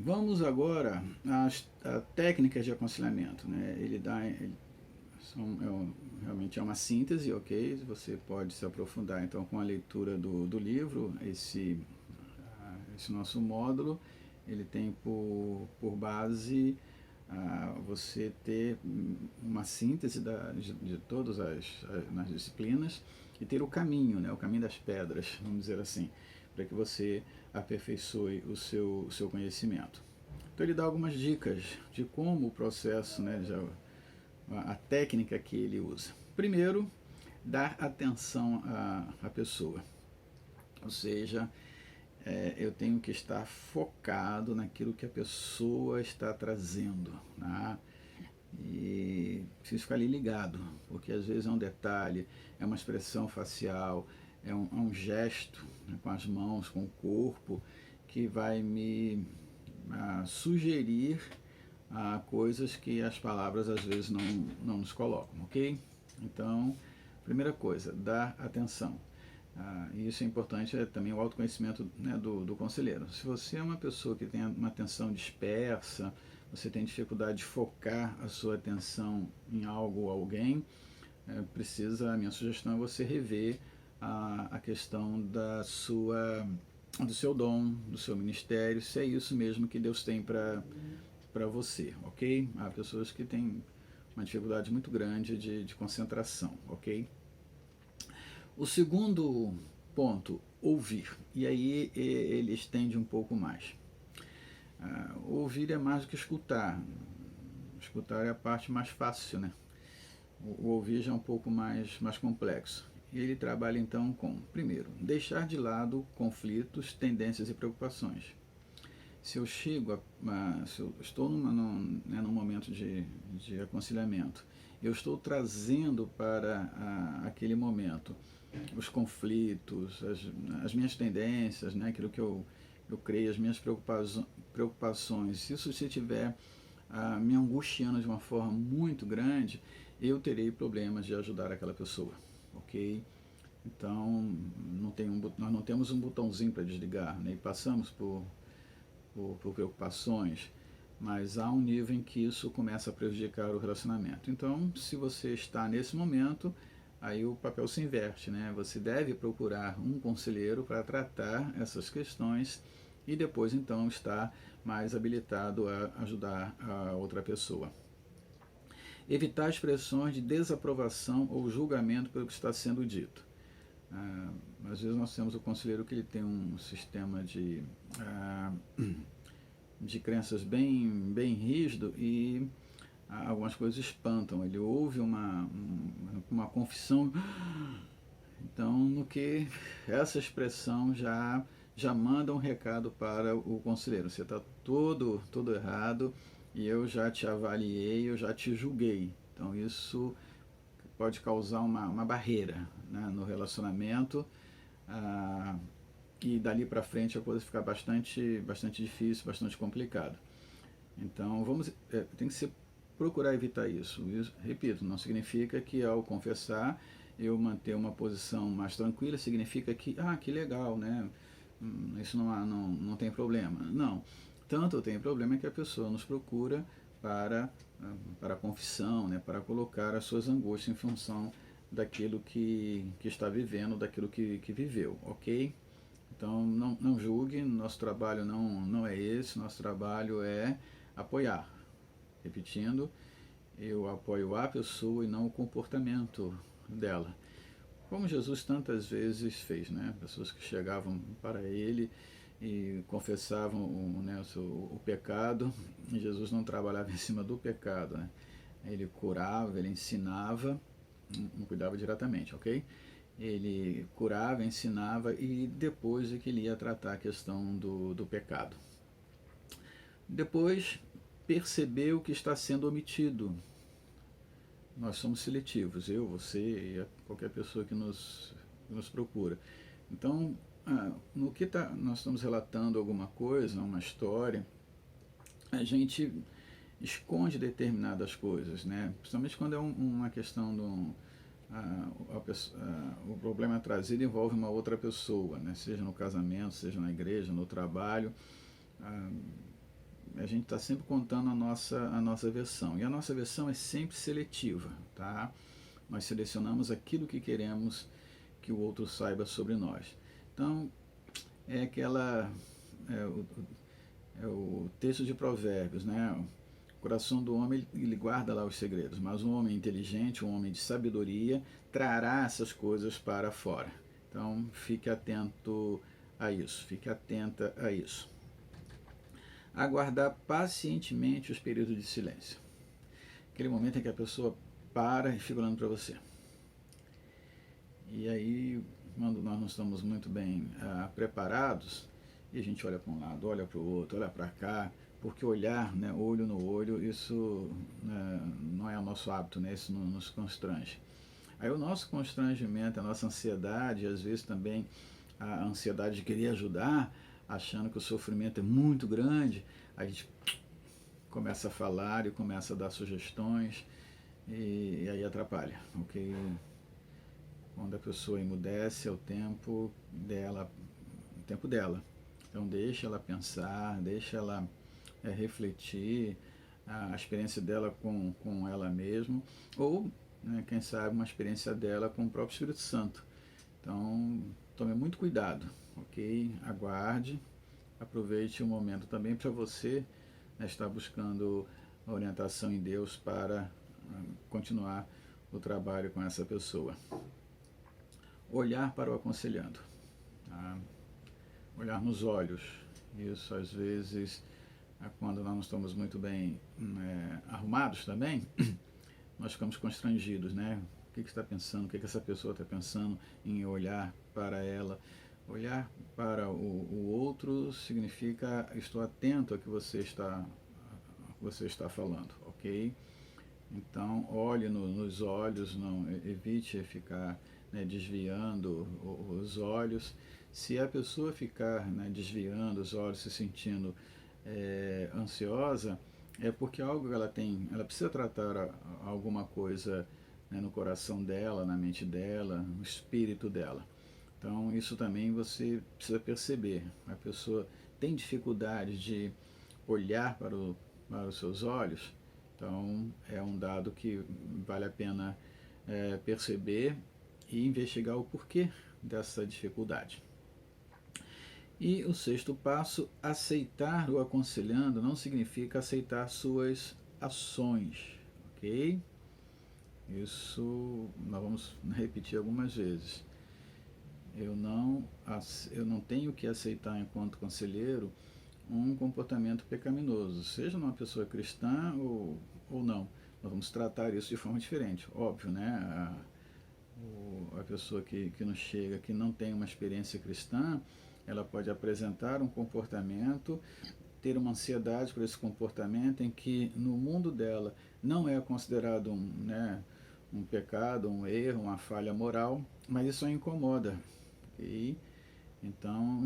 Vamos agora à técnica de aconselhamento, né? Realmente é uma síntese, ok? Você pode se aprofundar então com a leitura do livro. Esse nosso módulo, ele tem por base você ter uma síntese de todas nas disciplinas e ter o caminho, né? O caminho das pedras, vamos dizer assim, para que você aperfeiçoe o seu conhecimento. Então ele dá algumas dicas de como o processo, né, a técnica que ele usa. Primeiro, dar atenção à pessoa, ou seja, eu tenho que estar focado naquilo que a pessoa está trazendo, né? E preciso ficar ali ligado, porque às vezes é um detalhe, é uma expressão facial, é um gesto, né, com as mãos, com o corpo, que vai me sugerir coisas que as palavras às vezes não nos colocam, ok? Então, primeira coisa, dar atenção. E isso é importante, também o autoconhecimento, né, do conselheiro. Se você é uma pessoa que tem uma atenção dispersa, você tem dificuldade de focar a sua atenção em algo ou alguém, a minha sugestão é você rever a questão do seu dom, do seu ministério, se é isso mesmo que Deus tem para você, ok? Há pessoas que têm uma dificuldade muito grande de concentração, ok? O segundo ponto, ouvir. E aí ele estende um pouco mais. Ouvir é mais do que escutar. Escutar é a parte mais fácil, né? O ouvir já é um pouco mais complexo. E ele trabalha então com, primeiro, deixar de lado conflitos, tendências e preocupações. Se eu se eu estou num momento de aconselhamento, eu estou trazendo para aquele momento os conflitos, as minhas tendências, né, aquilo que eu creio, as minhas preocupações, se isso se estiver me angustiando de uma forma muito grande, eu terei problemas de ajudar aquela pessoa, ok? Então, nós não temos um botãozinho para desligar, né, e passamos por preocupações, mas há um nível em que isso começa a prejudicar o relacionamento. Então, se você está nesse momento, aí o papel se inverte, né? Você deve procurar um conselheiro para tratar essas questões e depois então estar mais habilitado a ajudar a outra pessoa. Evitar expressões de desaprovação ou julgamento pelo que está sendo dito. Às vezes nós temos o conselheiro que ele tem um sistema de crenças bem rígido e algumas coisas espantam. Ele ouve uma confissão, então no que essa expressão já manda um recado para o conselheiro. Você está todo errado e eu já te avaliei, eu já te julguei. Então isso pode causar uma barreira, né, no relacionamento, e dali para frente a coisa fica bastante difícil, bastante complicada. Então tem que procurar evitar isso. Repito, não significa que ao confessar eu manter uma posição mais tranquila, significa que legal, né? Isso não tem problema. Não. Tanto tem problema que a pessoa nos procura para a confissão, né? Para colocar as suas angústias em função daquilo que está vivendo, daquilo que viveu, ok? Então não julgue, nosso trabalho não é esse, nosso trabalho é apoiar. Repetindo, eu apoio a pessoa e não o comportamento dela. Como Jesus tantas vezes fez, né? Pessoas que chegavam para ele e confessavam o pecado, e Jesus não trabalhava em cima do pecado, né? Ele curava, ele ensinava, não cuidava diretamente, ok? Ele curava, ensinava e depois é que ele ia tratar a questão do pecado. Depois, perceber o que está sendo omitido. Nós somos seletivos, eu, você e qualquer pessoa que nos procura. Então, no que nós estamos relatando alguma coisa, uma história, a gente esconde determinadas coisas, né? Principalmente quando é uma questão o problema trazido envolve uma outra pessoa, né? Seja no casamento, seja na igreja, no trabalho. a gente está sempre contando a nossa versão. E a nossa versão é sempre seletiva, tá? Nós selecionamos aquilo que queremos que o outro saiba sobre nós. Então, é aquela... o texto de Provérbios, né? O coração do homem, ele guarda lá os segredos, mas um homem inteligente, um homem de sabedoria, trará essas coisas para fora. Então, fique atento a isso, fique atenta a isso. Aguardar pacientemente os períodos de silêncio. Aquele momento em que a pessoa para e fica olhando para você. E aí, quando nós não estamos muito bem preparados, e a gente olha para um lado, olha para o outro, olha para cá, porque olhar, né, olho no olho, isso não é o nosso hábito, né, isso não nos constrange. Aí o nosso constrangimento, a nossa ansiedade, às vezes também a ansiedade de querer ajudar, achando que o sofrimento é muito grande, a gente começa a falar e começa a dar sugestões e aí atrapalha, ok? Quando a pessoa emudece é o tempo dela, Então deixa ela pensar, deixa ela refletir a experiência dela com ela mesma, ou, né, quem sabe, uma experiência dela com o próprio Espírito Santo. Então, tome muito cuidado, ok? Aguarde, aproveite o momento também para você, né, estar buscando a orientação em Deus para continuar o trabalho com essa pessoa. Olhar para o aconselhando, tá? Olhar nos olhos. Isso às vezes, quando nós não estamos muito bem arrumados também, nós ficamos constrangidos, né? O que está pensando, o que essa pessoa está pensando em olhar para ela. Olhar para o outro significa estou atento ao que você está falando, ok? Então, olhe nos olhos, não evite ficar, né, desviando os olhos. Se a pessoa ficar, né, desviando os olhos, se sentindo ansiosa, é porque algo ela precisa tratar alguma coisa, né, no coração dela, na mente dela, no espírito dela. Então, isso também você precisa perceber. A pessoa tem dificuldade de olhar para os seus olhos, então é um dado que vale a pena perceber e investigar o porquê dessa dificuldade. E o sexto passo, aceitar o aconselhando não significa aceitar suas ações, ok? Isso nós vamos repetir algumas vezes. Eu não tenho que aceitar enquanto conselheiro um comportamento pecaminoso, seja numa pessoa cristã ou não. Nós vamos tratar isso de forma diferente, óbvio, né? A pessoa que nos chega, que não tem uma experiência cristã, ela pode apresentar um comportamento, ter uma ansiedade por esse comportamento em que no mundo dela não é considerado um pecado, um erro, uma falha moral, mas isso a incomoda. Okay? Então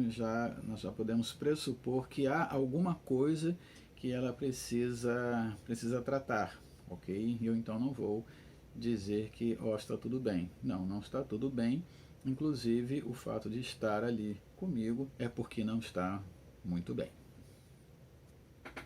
nós já podemos pressupor que há alguma coisa que ela precisa tratar, ok? Eu então não vou dizer que está tudo bem. Não está tudo bem. Inclusive o fato de estar ali comigo é porque não está muito bem.